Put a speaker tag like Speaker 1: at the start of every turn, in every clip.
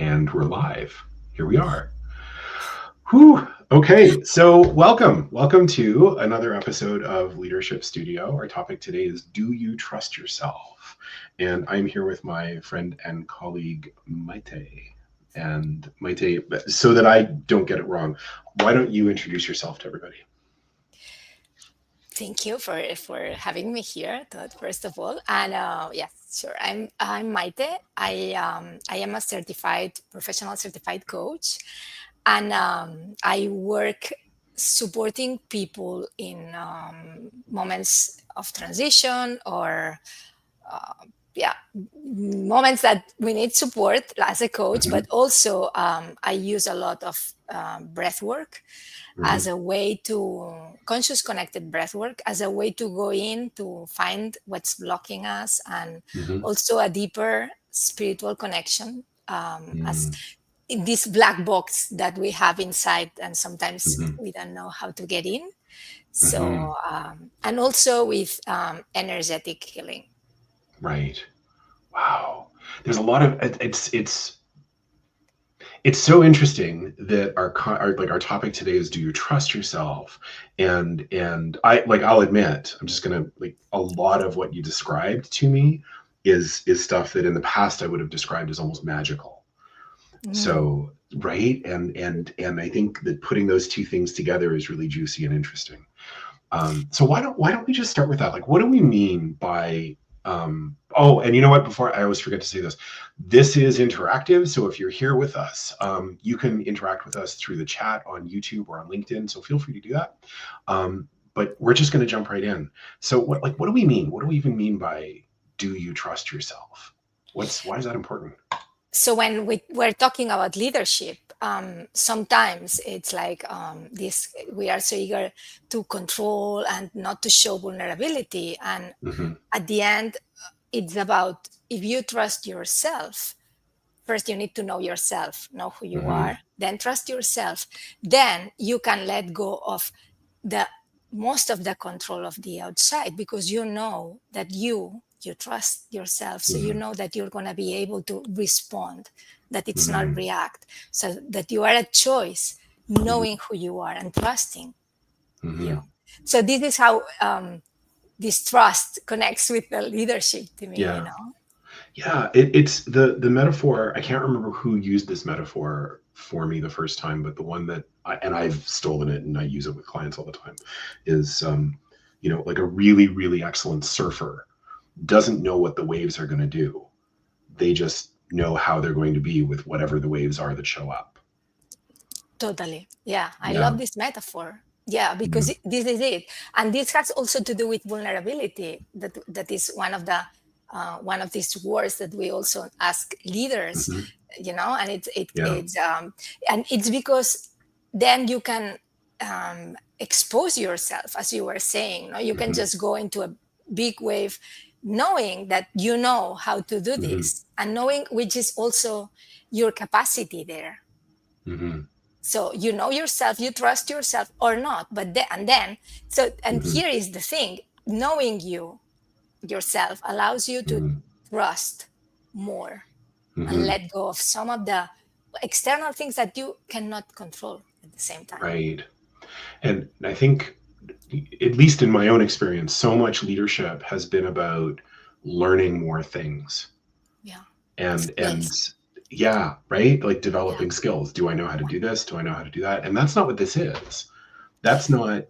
Speaker 1: And we're live. Here we are. Whew. Okay, so welcome to another episode of Leadership Studio. Our topic today is, do you trust yourself? And I'm here with my friend and colleague, Maite. And Maite, so that I don't get it wrong, why don't you introduce yourself to everybody?
Speaker 2: Thank you for having me here, Todd, first of all. And yes, sure. I'm Maite. I am a certified professional certified coach, and I work supporting people in moments of transition or yeah, moments that we need support as a coach.
Speaker 1: Mm-hmm,
Speaker 2: But also, I use a lot of breath work
Speaker 1: mm-hmm,
Speaker 2: as a way to conscious connected breath work as a way to go in to find what's blocking us, and
Speaker 1: mm-hmm,
Speaker 2: also a deeper spiritual connection, as
Speaker 1: mm-hmm,
Speaker 2: in this black box that we have inside, and sometimes
Speaker 1: mm-hmm,
Speaker 2: we don't know how to get in.
Speaker 1: mm-hmm.
Speaker 2: So and also with energetic healing.
Speaker 1: Right. Wow. There's a lot of it's so interesting that our topic today is, do you trust yourself? And I'll admit, I'm just gonna, like, a lot of what you described to me is stuff that in the past I would have described as almost magical.
Speaker 2: Mm.
Speaker 1: So right, and I think that putting those two things together is really juicy and interesting. So why don't we just start with that? Like, what do we mean by oh, and you know what? Before, I always forget to say this. This is interactive, so if you're here with us, you can interact with us through the chat on YouTube or on LinkedIn. So feel free to do that. But we're just going to jump right in. So what do we mean? What do we even mean by, do you trust yourself? Why is that important?
Speaker 2: So when we're talking about leadership, sometimes it's like this: we are so eager to control and not to show vulnerability, and
Speaker 1: Mm-hmm,
Speaker 2: at the end, it's about, if you trust yourself, first you need to know yourself, know who you
Speaker 1: mm-hmm,
Speaker 2: are, then trust yourself, then you can let go of the most of the control of the outside, because you know that you trust yourself, so you
Speaker 1: mm-hmm,
Speaker 2: know that you're going to be able to respond, that it's not
Speaker 1: mm-hmm,
Speaker 2: react, so that you are a choice, knowing who you are and trusting you.
Speaker 1: mm-hmm.
Speaker 2: So this is how this trust connects with the leadership to me, you
Speaker 1: Yeah.
Speaker 2: know.
Speaker 1: Yeah, it's the metaphor. I can't remember who used this metaphor for me the first time, but the one that I've stolen it and I use it with clients all the time is, like a really, really excellent surfer doesn't know what the waves are going to do. They just know how they're going to be with whatever the waves are that show up.
Speaker 2: Totally. Yeah, I
Speaker 1: Yeah.
Speaker 2: love this metaphor. Yeah, because
Speaker 1: Hmm.
Speaker 2: this is it, and this has also to do with vulnerability. That is one of these words that we also ask leaders,
Speaker 1: Hmm.
Speaker 2: you know, and
Speaker 1: Yeah.
Speaker 2: and it's because then you can expose yourself, as you were saying. No, you can
Speaker 1: Hmm.
Speaker 2: just go into a big wave, knowing that you know how to do
Speaker 1: Hmm.
Speaker 2: this, and knowing which is also your capacity there.
Speaker 1: Hmm.
Speaker 2: So you know yourself, you trust yourself or not, but then, so, and
Speaker 1: Hmm.
Speaker 2: here is the thing: knowing yourself allows you to
Speaker 1: Hmm.
Speaker 2: trust more and
Speaker 1: Hmm.
Speaker 2: let go of some of the external things that you cannot control at the same time.
Speaker 1: Right. And I think, at least in my own experience, so much leadership has been about learning more things.
Speaker 2: Yeah,
Speaker 1: And
Speaker 2: skills.
Speaker 1: yeah, right? Like
Speaker 2: Yeah,
Speaker 1: developing skills. Do I know how to do this? Do I know how to do that? And that's not what this is. That's not,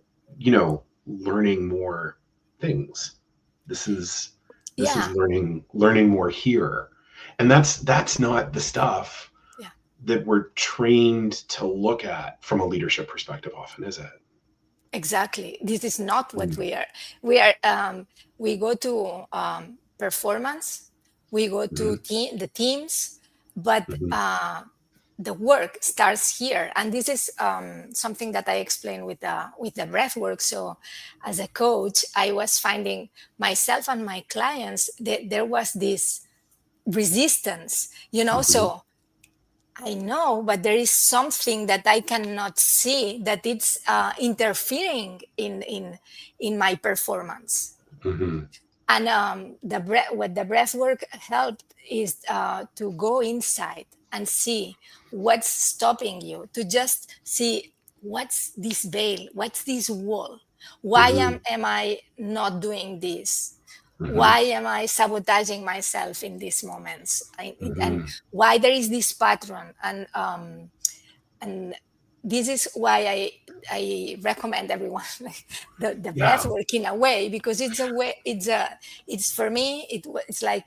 Speaker 1: learning more things. This is this is
Speaker 2: yeah,
Speaker 1: learning more here. And that's not the stuff
Speaker 2: yeah.
Speaker 1: that we're trained to look at from a leadership perspective often, is it?
Speaker 2: Exactly. This is not what
Speaker 1: Mm-hmm.
Speaker 2: we are. We are. We go to performance. We go to the teams, but
Speaker 1: Mm-hmm.
Speaker 2: the work starts here, and this is something that I explained with the breath work. So as a coach, I was finding myself and my clients that there was this resistance, you know.
Speaker 1: Mm-hmm.
Speaker 2: So I know, but there is something that I cannot see, that it's interfering in my performance.
Speaker 1: Mm-hmm.
Speaker 2: And what the breath work helped is to go inside and see what's stopping you, to just see what's this veil, what's this wall, why
Speaker 1: Hmm.
Speaker 2: am I not doing this,
Speaker 1: Hmm.
Speaker 2: why am I sabotaging myself in these moments, and
Speaker 1: Hmm.
Speaker 2: why there is this pattern. And this is why I recommend everyone like the breath
Speaker 1: Yeah.
Speaker 2: work in a way, because it's a way, it's for me, it's like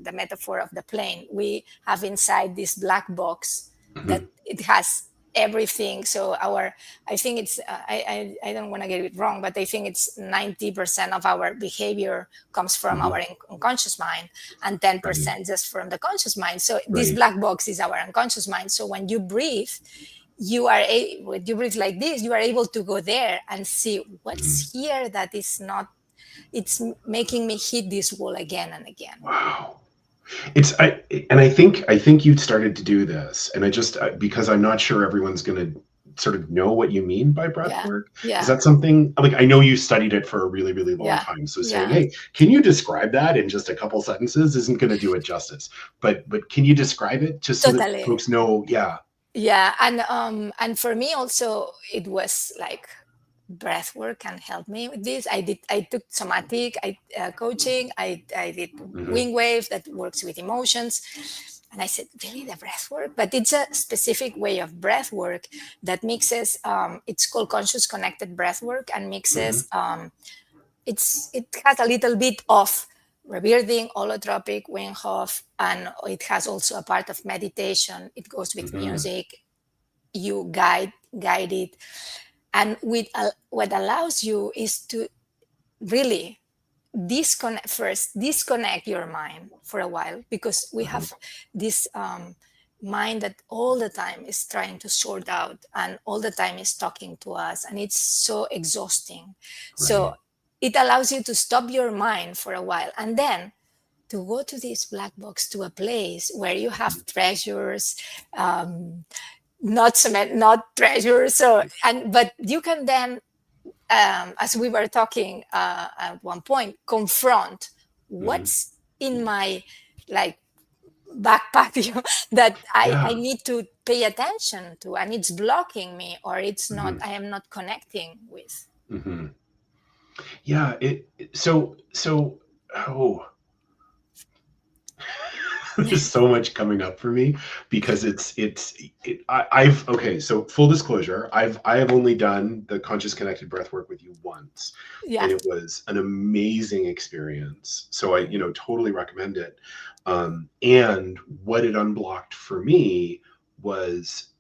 Speaker 2: the metaphor of the plane. We have inside this black box that
Speaker 1: Hmm.
Speaker 2: it has everything. So our, I think it's I don't want to get it wrong, but I think it's 90% of our behavior comes from
Speaker 1: Hmm.
Speaker 2: our unconscious mind, and
Speaker 1: Right.
Speaker 2: 10% just from the conscious mind. So this
Speaker 1: Right.
Speaker 2: black box is our unconscious mind. So when you breathe, when you breathe like this, you are able to go there and see
Speaker 1: Mhm.
Speaker 2: what's here that is not, it's making me hit this wall again and again.
Speaker 1: Wow. It's I think you started to do this, and because I'm not sure everyone's going to sort of know what you mean by breath
Speaker 2: Yeah,
Speaker 1: work. Is
Speaker 2: yeah,
Speaker 1: that something like I know you studied it for a really, really long
Speaker 2: yeah,
Speaker 1: time? So saying,
Speaker 2: yeah,
Speaker 1: "Hey, can you describe that in just a couple sentences?" isn't going to do it justice. But can you describe it just so that
Speaker 2: totally.
Speaker 1: folks know? Yeah.
Speaker 2: Yeah, and for me also it was like breath work can help me with this. I took somatic coaching. I did
Speaker 1: Hmm.
Speaker 2: wing wave that works with emotions, and I said, really, the breath work? But it's a specific way of breath work that mixes. It's called conscious connected breath work, and
Speaker 1: Hmm.
Speaker 2: mixes. It has a little bit of rebirthing, holotropic, Wim Hof, and it has also a part of meditation. It goes with
Speaker 1: Hmm.
Speaker 2: music. You guide it, and with what allows you is to really disconnect your mind for a while, because we
Speaker 1: Hmm.
Speaker 2: have this mind that all the time is trying to sort out and all the time is talking to us, and it's so exhausting. So
Speaker 1: Right.
Speaker 2: it allows you to stop your mind for a while, and then to go to this black box, to a place where you have treasures, um, not cement, not treasures. So, and but you can then, as we were talking at one point, confront
Speaker 1: Hmm.
Speaker 2: what's in my like back patio that I
Speaker 1: Yeah.
Speaker 2: need to pay attention to, and it's blocking me, or it's not,
Speaker 1: Hmm.
Speaker 2: I am not connecting with.
Speaker 1: Hmm. Yeah. So. Oh. There's so much coming up for me because I've okay. So full disclosure, I have only done the conscious connected breath work with you once,
Speaker 2: Yeah.
Speaker 1: and it was an amazing experience. So I totally recommend it. And what it unblocked for me was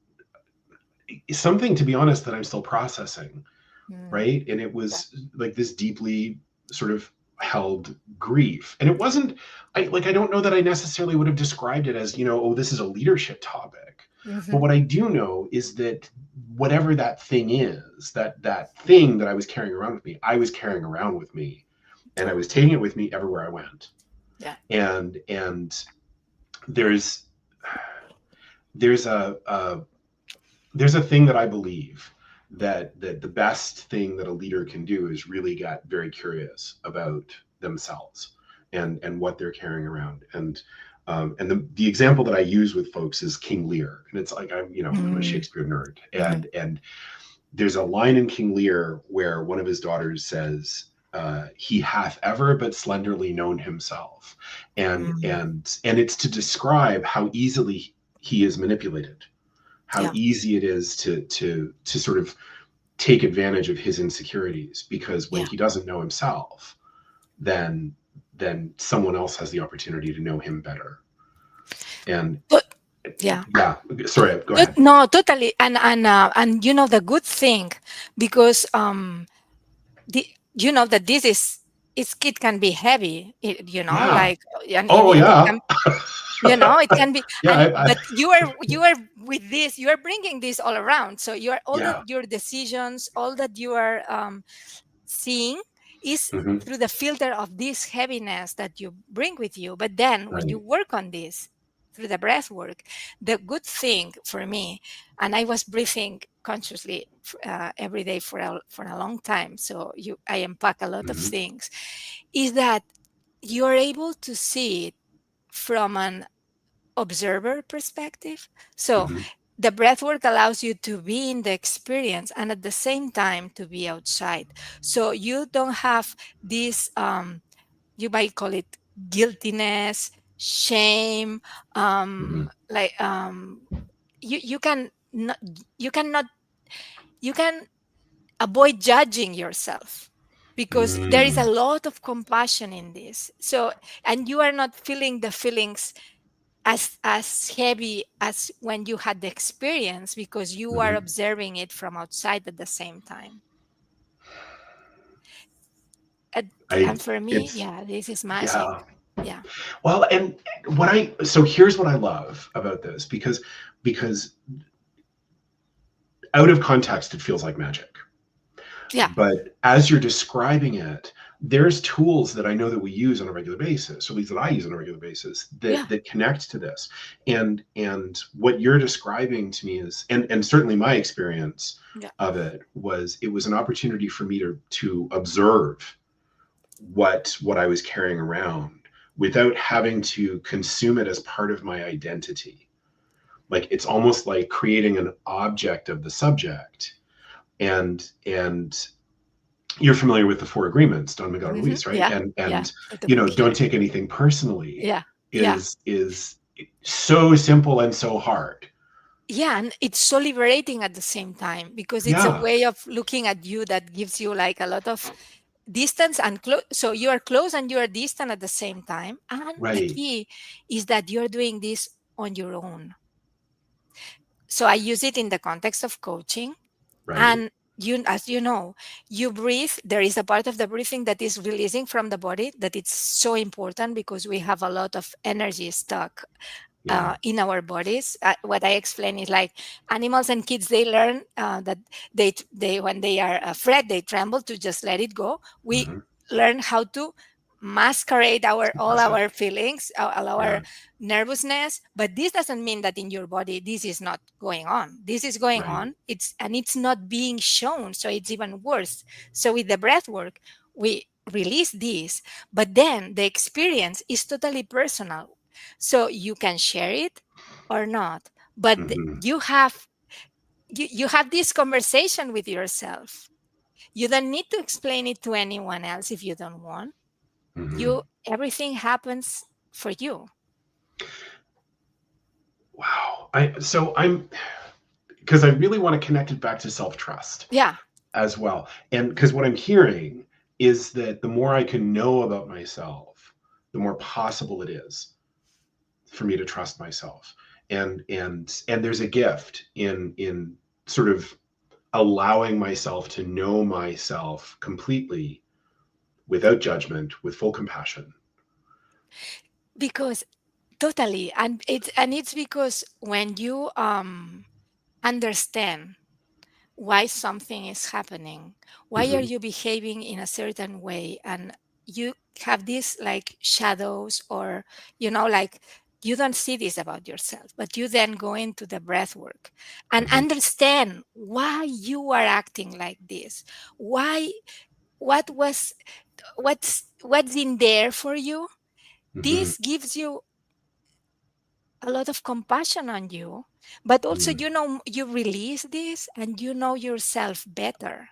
Speaker 1: something, to be honest, that I'm still processing,
Speaker 2: Mm,
Speaker 1: right? And it
Speaker 2: yeah.
Speaker 1: was like this deeply sort of held grief. And it wasn't, I don't know that I necessarily would have described it as, oh, this is a leadership topic. But
Speaker 2: Hmm.
Speaker 1: what I do know is that whatever that thing is, that thing that I was carrying around with me, I was carrying around with me, and I
Speaker 2: Yeah.
Speaker 1: was taking it with me everywhere I went.
Speaker 2: Yeah.
Speaker 1: And there's there's there's a thing that I believe that the best thing that a leader can do is really get very curious about themselves and what they're carrying around. And the example that I use with folks is King Lear, and it's like I'm a
Speaker 2: Mm,
Speaker 1: Shakespeare nerd,
Speaker 2: mhm.
Speaker 1: and there's a line in King Lear where one of his daughters says, "He hath ever but slenderly known himself,"
Speaker 2: Mm,
Speaker 1: and it's to describe how easily he is manipulated, how
Speaker 2: yeah.
Speaker 1: easy it is to sort of take advantage of his insecurities, because when
Speaker 2: Yeah.
Speaker 1: he doesn't know himself, then someone else has the opportunity to know him better. And
Speaker 2: But yeah.
Speaker 1: yeah, sorry, go ahead.
Speaker 2: No, totally. And you know the good thing, because the, you know that this is, it can be heavy,
Speaker 1: Yeah.
Speaker 2: like,
Speaker 1: Oh
Speaker 2: and it
Speaker 1: yeah.
Speaker 2: can, it can be.
Speaker 1: Yeah.
Speaker 2: And but you are with this, you are bringing this all around, so you are all that
Speaker 1: Yeah.
Speaker 2: your decisions, all that you are seeing is
Speaker 1: Hmm.
Speaker 2: through the filter of this heaviness that you bring with you. But then when you
Speaker 1: Right.
Speaker 2: work on this through the breath work, the good thing for me, and I was breathing consciously every day for a long time, so I unpack a lot of
Speaker 1: Hmm.
Speaker 2: things, is that you're able to see it from an observer perspective. So
Speaker 1: Hmm.
Speaker 2: the breath work allows you to be in the experience and at the same time to be outside. So you don't have this, you might call it guiltiness, shame,
Speaker 1: Hmm.
Speaker 2: like you can not, you cannot, you can avoid judging yourself because there is a
Speaker 1: Mm.
Speaker 2: lot of compassion in this. So, and you are not feeling the feelings as heavy as when you had the experience because you are
Speaker 1: Hmm.
Speaker 2: observing it from outside at the same time. And,
Speaker 1: I,
Speaker 2: and for me,
Speaker 1: it's,
Speaker 2: yeah, this is magic.
Speaker 1: yeah.
Speaker 2: Yeah.
Speaker 1: Well, and so here's what I love about this, because out of context, it feels like magic.
Speaker 2: Yeah.
Speaker 1: But as you're describing it, there's tools that I know that we use on a regular basis, or at least that I use on a regular basis,
Speaker 2: Yeah.
Speaker 1: that connect to this. And what you're describing to me is, and certainly my experience
Speaker 2: Yeah.
Speaker 1: of it was an opportunity for me to observe what I was carrying around without having to consume it as part of my identity. Like it's almost like creating an object of the subject. And you're familiar with the four agreements, Don Miguel Ruiz, right?
Speaker 2: Yeah.
Speaker 1: And
Speaker 2: Yeah.
Speaker 1: and
Speaker 2: With the
Speaker 1: you
Speaker 2: book
Speaker 1: know, don't
Speaker 2: here.
Speaker 1: take anything personally
Speaker 2: Yeah. Yeah.
Speaker 1: is so simple and so hard.
Speaker 2: Yeah. And it's so liberating at the same time because it's a
Speaker 1: Yeah,
Speaker 2: way of looking at you that gives you like a lot of distance and close. So you are close and you are distant at the same time. And the
Speaker 1: right,
Speaker 2: key is that you're doing this on your own. So I use it in the context of coaching.
Speaker 1: right.
Speaker 2: And you, as you know, you breathe. There is a part of the breathing that is releasing from the body that it's so important because we have a lot of energy stuck
Speaker 1: Yeah.
Speaker 2: in our bodies. What I explain is like animals and kids, they learn that they when they are afraid, they tremble to just let it go. We
Speaker 1: Hmm.
Speaker 2: learn how to masquerade our all
Speaker 1: Suppress it.
Speaker 2: our feelings, all
Speaker 1: Yeah,
Speaker 2: our nervousness. But this doesn't mean that in your body this is not going on. This is going
Speaker 1: right.
Speaker 2: on. It's not being shown, so it's even worse. So with the breath work, we release this, but then the experience is totally personal, so you can share it or not, but
Speaker 1: Hmm.
Speaker 2: you have this conversation with yourself. You don't need to explain it to anyone else if you don't want.
Speaker 1: Hmm.
Speaker 2: You Everything happens for you.
Speaker 1: Wow. I'm because I really want to connect it back to self-trust
Speaker 2: Yeah.
Speaker 1: as well. And because what I'm hearing is that the more I can know about myself, the more possible it is for me to trust myself. And there's a gift in sort of allowing myself to know myself completely without judgment, with full compassion.
Speaker 2: Because totally, and it's because when you understand why something is happening, why are
Speaker 1: Hmm.
Speaker 2: you behaving in a certain way, and you have these like shadows, or like you don't see this about yourself, but you then go into the breath work and
Speaker 1: Hmm.
Speaker 2: understand why you are acting like this, why, what was, what's in there for you.
Speaker 1: Hmm.
Speaker 2: This gives you a lot of compassion on you, but also
Speaker 1: Hmm.
Speaker 2: you release this and you know yourself better,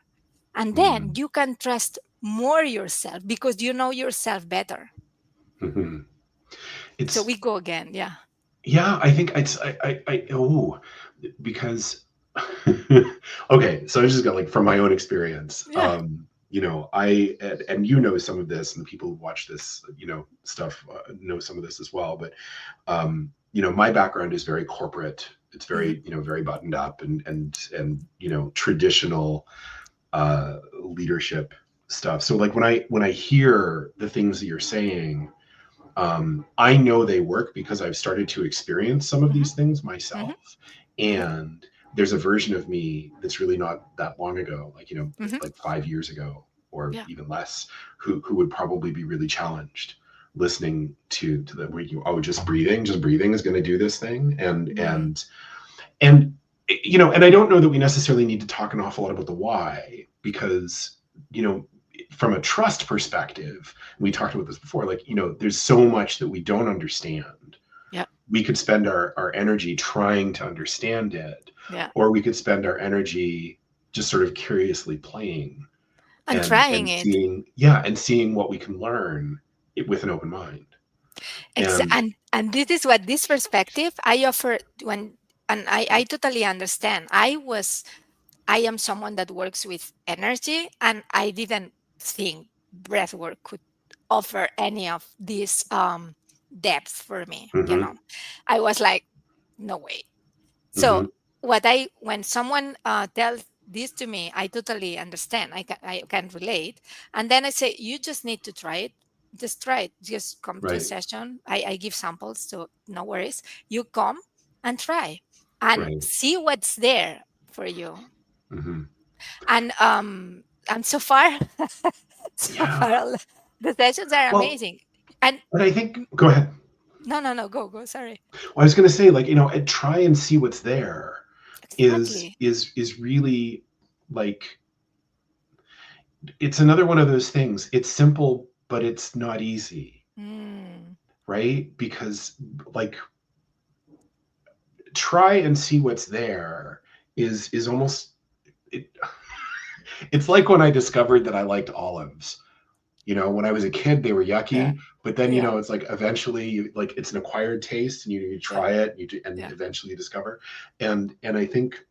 Speaker 2: and then
Speaker 1: Hmm.
Speaker 2: you can trust more yourself because you know yourself better.
Speaker 1: Hmm.
Speaker 2: So
Speaker 1: It's
Speaker 2: we go again. Yeah.
Speaker 1: yeah. I think it's oh, because okay, so I just got like from my own experience.
Speaker 2: Yeah.
Speaker 1: And you know some of this, and the people who watch this, stuff know some of this as well. But my background is very corporate. It's
Speaker 2: Hmm.
Speaker 1: very, very buttoned up and traditional leadership stuff. So like when I hear the things that you're saying, I know they work because I've started to experience some of
Speaker 2: Hmm.
Speaker 1: these things
Speaker 2: Hmm.
Speaker 1: myself. And there's a version of me that's really not that long ago, like,
Speaker 2: Hmm.
Speaker 1: like 5 years ago or
Speaker 2: Yeah.
Speaker 1: even less, who would probably be really challenged listening to the where just breathing is going to do this thing.
Speaker 2: Mm.
Speaker 1: And and I don't know that we necessarily need to talk an awful lot about the why, because, you know, from a trust perspective, we talked about this before, like, there's so much that we don't understand.
Speaker 2: Yeah.
Speaker 1: We could spend our energy trying to understand it,
Speaker 2: Yeah.
Speaker 1: or we could spend our energy just sort of curiously playing
Speaker 2: And
Speaker 1: and
Speaker 2: trying it.
Speaker 1: seeing, yeah, and seeing what we can learn with an open mind. And
Speaker 2: And this is what this perspective I offer when, and I totally understand. I am someone that works with energy, and I didn't think breathwork could offer any of this depth for me.
Speaker 1: mm-hmm,
Speaker 2: I was like, no way. So
Speaker 1: mm-hmm,
Speaker 2: when someone tells this to me, I totally understand. I can relate, and then I say, you just need to try it. Just try it. Just come to a
Speaker 1: right,
Speaker 2: session. I give samples, so no worries. You come and try and
Speaker 1: right,
Speaker 2: see what's there for you.
Speaker 1: mm-hmm.
Speaker 2: And so far, so
Speaker 1: Yeah.
Speaker 2: far, the sessions are
Speaker 1: Well,
Speaker 2: amazing. And
Speaker 1: but I think, go ahead.
Speaker 2: no, no, no, go. Sorry.
Speaker 1: Well, I was going to say, like, and try and see what's there is
Speaker 2: Exactly.
Speaker 1: is really, like, it's another one of those things. It's simple, but it's not easy,
Speaker 2: Mm.
Speaker 1: right? Because, like, try and see what's there is almost it, it's like when I discovered that I liked olives. When I was a kid, they were
Speaker 2: Yeah,
Speaker 1: yucky, but then
Speaker 2: yeah,
Speaker 1: it's like eventually, like, it's an acquired taste, and you
Speaker 2: yeah,
Speaker 1: try it, and
Speaker 2: yeah.
Speaker 1: eventually you discover. And I think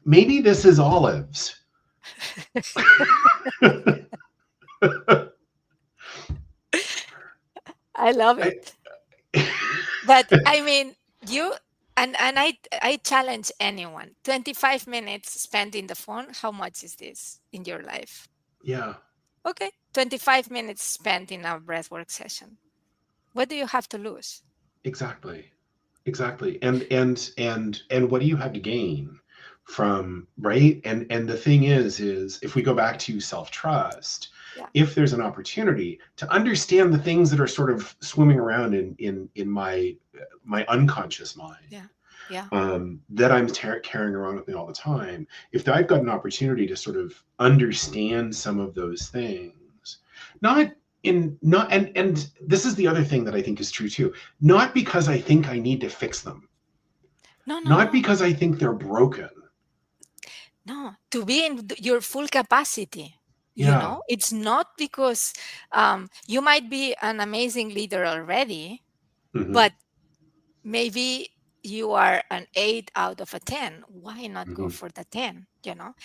Speaker 1: maybe this is olives.
Speaker 2: I love
Speaker 1: I,
Speaker 2: it. But I mean, you and I challenge anyone. 25 minutes spent in the phone, how much is this in your life?
Speaker 1: yeah,
Speaker 2: Okay, 25 minutes spent in a breathwork session. What do you have to lose?
Speaker 1: exactly. Exactly. And what do you have to gain from, right? And the thing is if we go back to self-trust,
Speaker 2: Yeah,
Speaker 1: if there's an opportunity to understand the things that are sort of swimming around in my unconscious mind,
Speaker 2: yeah, yeah.
Speaker 1: that I'm carrying around with me all the time, if I've got an opportunity to sort of understand some of those things, not not and this is the other thing that I think is true too, not because I think I need to fix them,
Speaker 2: No, no,
Speaker 1: not
Speaker 2: no,
Speaker 1: because I think they're broken.
Speaker 2: no. To be in your full capacity.
Speaker 1: Yeah.
Speaker 2: It's not because you might be an amazing leader already,
Speaker 1: Hmm.
Speaker 2: but maybe you are an 8 out of a 10. Why not go
Speaker 1: Hmm.
Speaker 2: for the 10?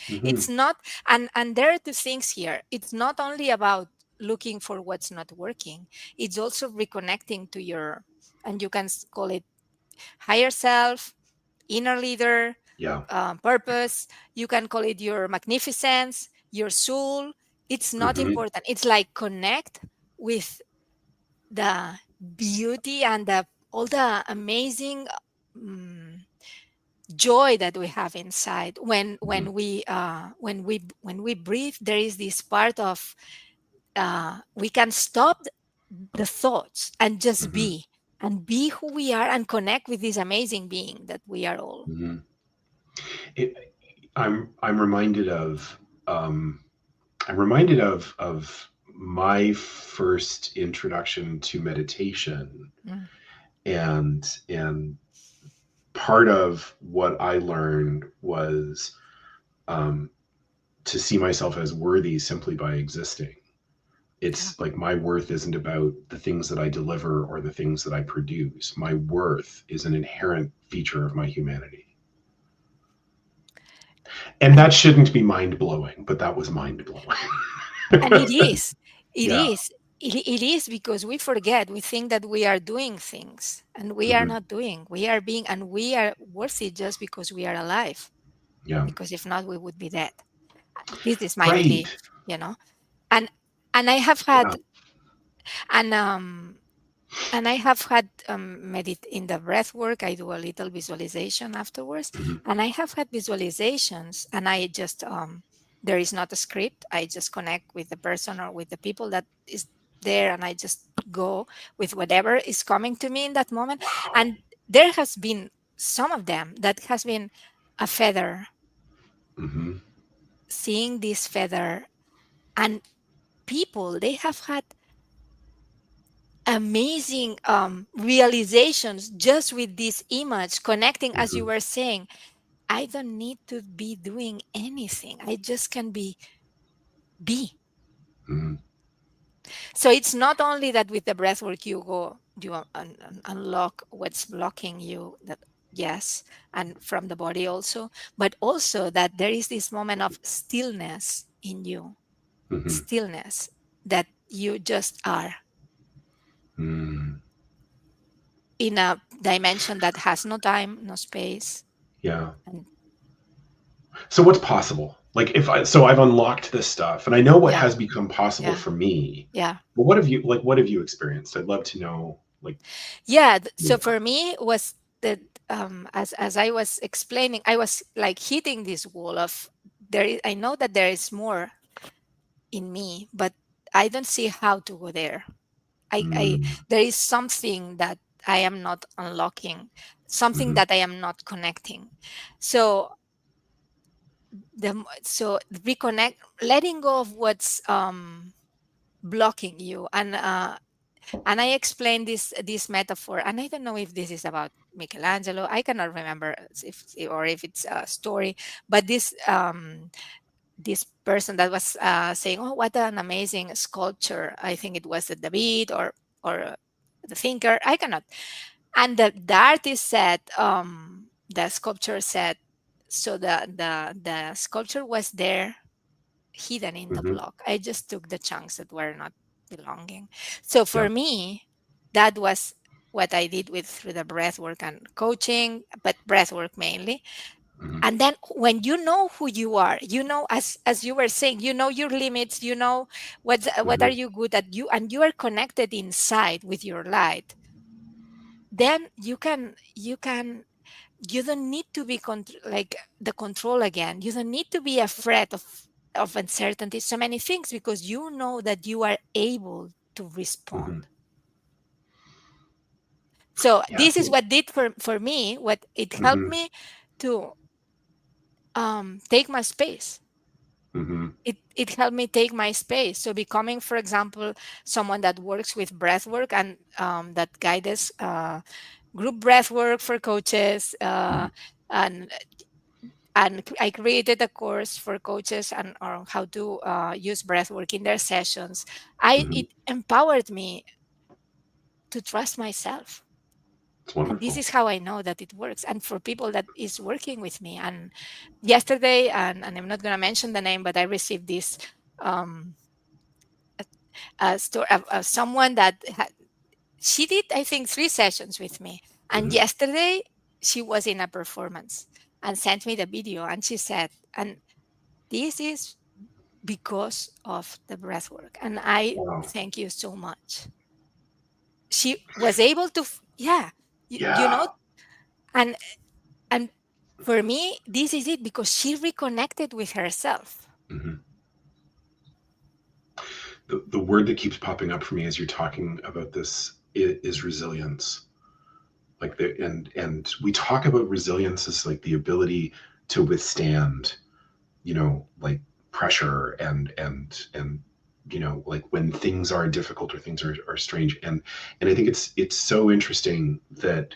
Speaker 1: Hmm.
Speaker 2: It's not, and there are two things here. It's not only about looking for what's not working, it's also reconnecting to your, and you can call it higher self, inner leader,
Speaker 1: Yeah.
Speaker 2: purpose. You can call it your magnificence, your soul. It's not
Speaker 1: Hmm.
Speaker 2: important. It's like connect with the beauty and all the amazing mm, joy that we have inside
Speaker 1: Hmm.
Speaker 2: when we breathe. There is this part of we can stop the thoughts and just
Speaker 1: Hmm.
Speaker 2: be, and be who we are, and connect with this amazing being that we are all.
Speaker 1: Hmm. It, I'm reminded of my first introduction to meditation,
Speaker 2: Mm.
Speaker 1: and part of what I learned was, um, to see myself as worthy simply by existing.
Speaker 2: Yeah.
Speaker 1: It's like my worth isn't about the things that I deliver or the things that I produce. My worth is an inherent feature of my humanity. And
Speaker 2: And
Speaker 1: that shouldn't be mind blowing, but that was mind blowing.
Speaker 2: and it is. It
Speaker 1: Yeah.
Speaker 2: is. It is because we forget. We think that we are doing things, and we are
Speaker 1: Hmm.
Speaker 2: not doing. We are being, and we are worthy just because we are alive.
Speaker 1: Yeah.
Speaker 2: Because if not, we would be dead. This is my
Speaker 1: Right.
Speaker 2: belief, you know. And and I have
Speaker 1: Yeah.
Speaker 2: had and and I have had in the breath work. I do a little visualization afterwards,
Speaker 1: Hmm.
Speaker 2: and I have had visualizations, and I just there is not a script. I just connect with the person or with the people that is there, and I just go with whatever is coming to me in that moment.
Speaker 1: Wow.
Speaker 2: And there has been some of them that has been a feather,
Speaker 1: Hmm.
Speaker 2: seeing this feather And people, they have had amazing realizations just with this image, connecting, as you
Speaker 1: Hmm.
Speaker 2: were saying. I don't need to be doing anything. I just can be.
Speaker 1: Hmm.
Speaker 2: So it's not only that with the breath work you unlock what's blocking you, that yes, and from the body also, but also that there is this moment of stillness in you,
Speaker 1: Hmm.
Speaker 2: stillness, that you just are
Speaker 1: Hmm.
Speaker 2: in a dimension that has no time, no space.
Speaker 1: Yeah.
Speaker 2: And
Speaker 1: So what's possible? Like if I so I've unlocked this stuff and I know what
Speaker 2: yeah,
Speaker 1: has become possible
Speaker 2: yeah,
Speaker 1: for me.
Speaker 2: yeah.
Speaker 1: But what have you experienced? I'd love to know like
Speaker 2: Yeah, so
Speaker 1: more.
Speaker 2: for me was that, as I was explaining, I was like hitting this wall of I know that there is more in me, but I don't see how to go there. I
Speaker 1: Mm,
Speaker 2: There is something that I am not unlocking, something
Speaker 1: mhm,
Speaker 2: that I am not connecting. So so reconnect, letting go of what's blocking you. And I explained this metaphor, and I don't know if this is about Michelangelo. I cannot remember if it's a story, but this person that was saying, "Oh, what an amazing sculpture!" I think it was the David or the thinker. I cannot. And the artist said, the sculpture said, so the sculpture was there hidden in the
Speaker 1: mhm,
Speaker 2: block. I just took the chunks that were not belonging. So
Speaker 1: yeah,
Speaker 2: for me, that was what I did with through the breath work and coaching, but breath work mainly.
Speaker 1: mhm,
Speaker 2: And then when you know who you are, you know, as you were saying, you know your limits, you know what are
Speaker 1: mhm,
Speaker 2: you good at, you and you are connected inside with your light. Then you don't need to be like the control again. You don't need to be afraid of uncertainty, so many things, because you know that you are able to
Speaker 1: mhm.
Speaker 2: respond. So
Speaker 1: Yeah.
Speaker 2: this is what did for me, what it helped
Speaker 1: Mhm,
Speaker 2: me to take my space.
Speaker 1: mhm,
Speaker 2: It helped me take my space. So becoming, for example, someone that works with breath work and that guides group breath work for coaches,
Speaker 1: mhm,
Speaker 2: and I created a course for coaches and on how to use breathwork in their sessions.
Speaker 1: mhm.
Speaker 2: It empowered me to trust myself,
Speaker 1: It's
Speaker 2: and this
Speaker 1: wonderful.
Speaker 2: is how I know that it works. And for people that is working with me, and yesterday, and I'm not going to mention the name, but I received this um, story of someone that she did, I think, 3 sessions with me, and
Speaker 1: Mhm.
Speaker 2: yesterday she was in a performance and sent me the video, and she said, and this is because of the breath work, and I
Speaker 1: Wow.
Speaker 2: thank you so much. She was able to yeah, you know.
Speaker 1: Yeah.
Speaker 2: And and for me this is it, because she reconnected with herself.
Speaker 1: Mhm. The word that keeps popping up for me as you're talking about this is resilience. Like and we talk about resilience as like the ability to withstand, like pressure and like when things are difficult or things are strange. And I think it's so interesting that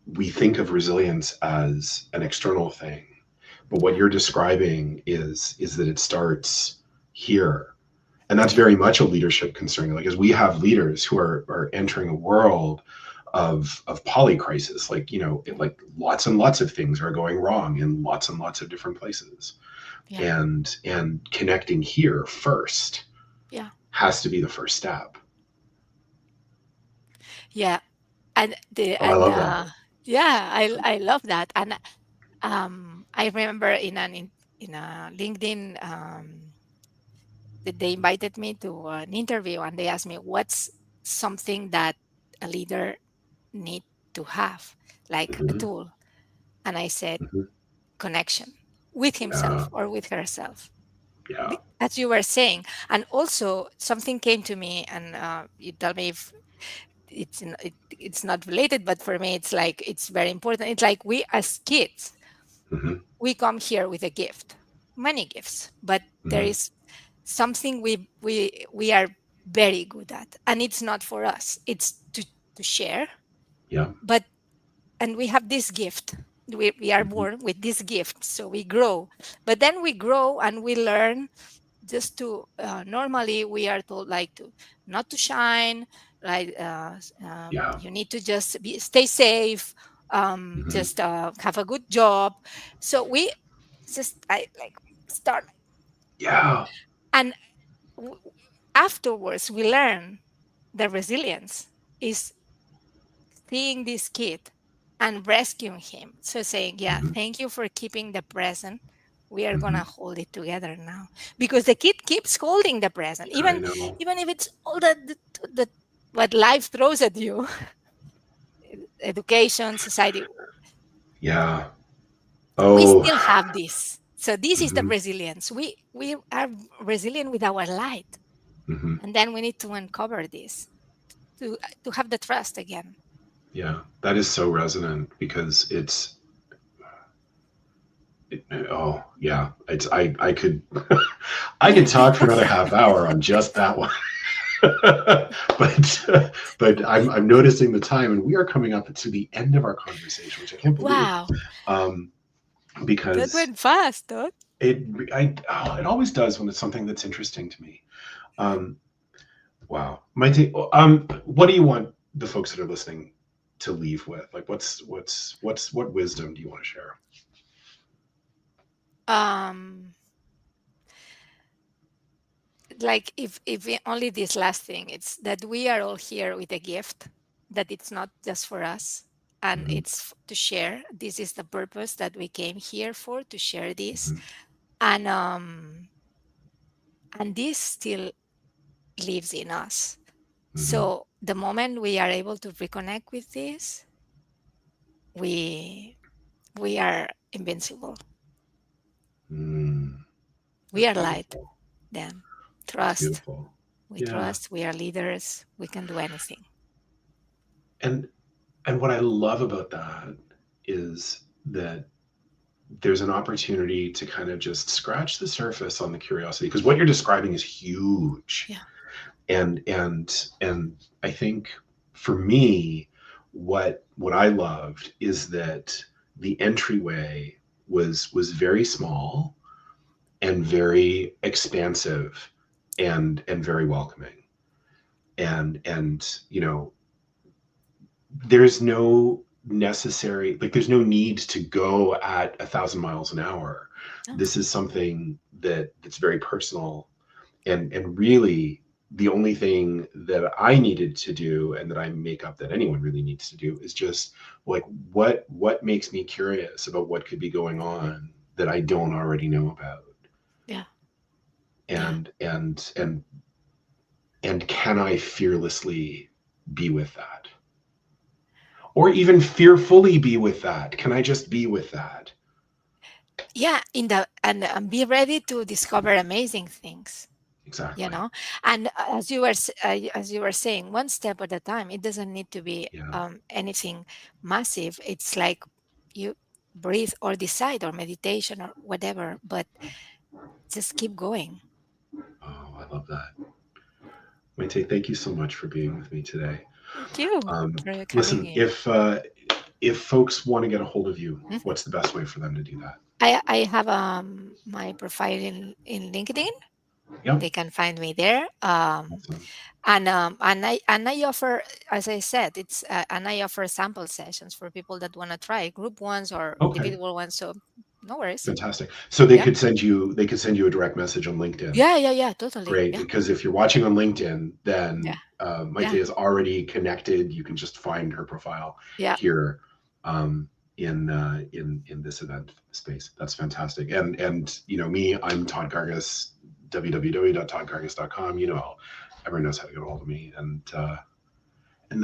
Speaker 1: we think of resilience as an external thing, but what
Speaker 2: Yeah,
Speaker 1: you're describing is that it starts here. And that's
Speaker 2: yeah,
Speaker 1: very much a leadership concern. Like as we have leaders who are entering a world of polycrisis, like like lots and lots of things are going wrong in lots and lots of different places,
Speaker 2: yeah,
Speaker 1: and connecting here first
Speaker 2: yeah,
Speaker 1: has to be the first step.
Speaker 2: yeah. And the
Speaker 1: Oh, I
Speaker 2: and
Speaker 1: love that.
Speaker 2: yeah, I love that. And I remember in a LinkedIn, that they invited me to an interview, and they asked me what's something that a leader need to have, like a
Speaker 1: Hmm.
Speaker 2: tool. And I said
Speaker 1: Hmm.
Speaker 2: connection with
Speaker 1: Yeah.
Speaker 2: himself or with herself.
Speaker 1: Yeah.
Speaker 2: As you were saying. And also something came to me, and you tell me if it's not related, but for me it's like it's very important. It's like we as kids,
Speaker 1: Hmm.
Speaker 2: we come here with a gift. many gifts, but there
Speaker 1: Hmm.
Speaker 2: is something we are very good at, and it's not for us. It's to share.
Speaker 1: Yeah.
Speaker 2: But and we have this gift. We are
Speaker 1: Hmm.
Speaker 2: born with this gift, so we grow. But then we grow and we learn just to normally we are told like to not to shine, like
Speaker 1: Yeah.
Speaker 2: you need to just stay safe,
Speaker 1: Hmm.
Speaker 2: just have a good job. So we just I like start,
Speaker 1: Yeah.
Speaker 2: and w- afterwards we learn the resilience is seeing this kid and rescuing him. So saying, yeah,
Speaker 1: Hmm.
Speaker 2: thank you for keeping the present. We are
Speaker 1: Hmm.
Speaker 2: gonna hold it together now, because the kid keeps holding the present,
Speaker 1: I
Speaker 2: even
Speaker 1: know.
Speaker 2: even if it's all the what life throws at you, education, society.
Speaker 1: Yeah.
Speaker 2: We
Speaker 1: Oh.
Speaker 2: still have this. So this is the
Speaker 1: Hmm.
Speaker 2: resilience. We are resilient with our light,
Speaker 1: Hmm.
Speaker 2: and then we need to uncover this to have the trust again.
Speaker 1: Yeah. That is so resonant because oh yeah, it's I could I could talk for another half hour on just that one. But I'm noticing the time, and we are coming up to the end of our conversation, which I can't believe,
Speaker 2: Wow,
Speaker 1: um,
Speaker 2: that
Speaker 1: because
Speaker 2: went fast, though.
Speaker 1: it it always does when it's something that's interesting to me. Um, wow, Maite, what do you want the folks that are listening to leave with? Like, what wisdom do you want to share?
Speaker 2: Um, like only this last thing, it's that we are all here with a gift, that it's not just for us, and
Speaker 1: Hmm.
Speaker 2: it's to share. This is the purpose that we came here for, to share this.
Speaker 1: Hmm.
Speaker 2: And this still lives in us.
Speaker 1: Hmm.
Speaker 2: So the moment we are able to reconnect with this, we we are invincible.
Speaker 1: Mm,
Speaker 2: We
Speaker 1: that's
Speaker 2: are light.
Speaker 1: beautiful.
Speaker 2: Then
Speaker 1: That's
Speaker 2: trust.
Speaker 1: beautiful.
Speaker 2: We
Speaker 1: Yeah,
Speaker 2: trust. We are leaders. We can do anything.
Speaker 1: and what I love about that is that there's an opportunity to kind of just scratch the surface on the curiosity, because what you're describing is huge.
Speaker 2: Yeah.
Speaker 1: And I think for me, what I loved is that the entryway was very small and very expansive and very welcoming. And there's no necessary, like there's no need to go at 1,000 miles an hour.
Speaker 2: Oh,
Speaker 1: This is something that's very personal, and really the only thing that I needed to do, and that I make up that anyone really needs to do, is just like what makes me curious about what could be going on that I don't already know about.
Speaker 2: yeah. Yeah.
Speaker 1: And and and and can I fearlessly be with that, or even fearfully be with that? Can I just be with that?
Speaker 2: Yeah. In the and be ready to discover amazing things. You
Speaker 1: Exactly.
Speaker 2: know, and as you were saying, one step at a time. It doesn't need to be
Speaker 1: Yeah.
Speaker 2: anything massive. It's like you breathe or decide or meditation or whatever, but just keep going.
Speaker 1: Oh, I love that. Maite, thank you so much for being with me today.
Speaker 2: Thank you
Speaker 1: Um,
Speaker 2: for coming
Speaker 1: listen,
Speaker 2: in.
Speaker 1: if folks want to get a hold of you,
Speaker 2: Mhm.
Speaker 1: what's the best way for them to do that?
Speaker 2: I have my profile in LinkedIn.
Speaker 1: Yep.
Speaker 2: They can find me there.
Speaker 1: Awesome.
Speaker 2: And I offer, as I said, and I offer sample sessions for people that want to try group ones or
Speaker 1: Okay.
Speaker 2: individual ones. So no worries.
Speaker 1: Fantastic. So
Speaker 2: Yeah,
Speaker 1: they could send you a direct message on LinkedIn.
Speaker 2: yeah, totally.
Speaker 1: Great,
Speaker 2: Yeah,
Speaker 1: because if you're watching on LinkedIn,
Speaker 2: yeah,
Speaker 1: then Maite
Speaker 2: yeah,
Speaker 1: is already connected. You can just find her profile
Speaker 2: yeah,
Speaker 1: here, in this event space. That's fantastic. And me, I'm Todd Karges, www.toddkarges.com. Everyone knows how to get a hold of me, and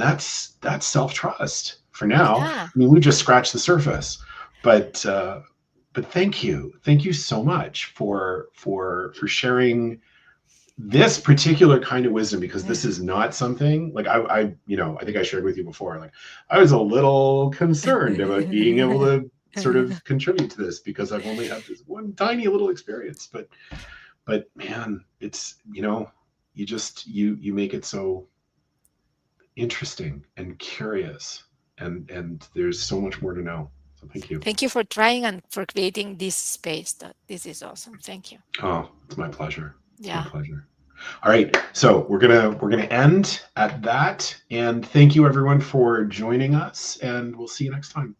Speaker 1: that's self trust for now.
Speaker 2: yeah,
Speaker 1: I mean, we just scratched the surface, but thank you so much for sharing this particular kind of wisdom, because this is not something like I think I shared with you before. Like, I was a little concerned about being able to sort of contribute to this because I've only had this one tiny little experience. But man, it's, you know, you make it so interesting and curious, and there's so much more to know. So thank you.
Speaker 2: Thank you for trying and for creating this space. This is awesome. Thank you.
Speaker 1: Oh, it's my pleasure. It's my
Speaker 2: Yeah.
Speaker 1: pleasure. All right, so we're gonna end at that, and thank you everyone for joining us, and we'll see you next time.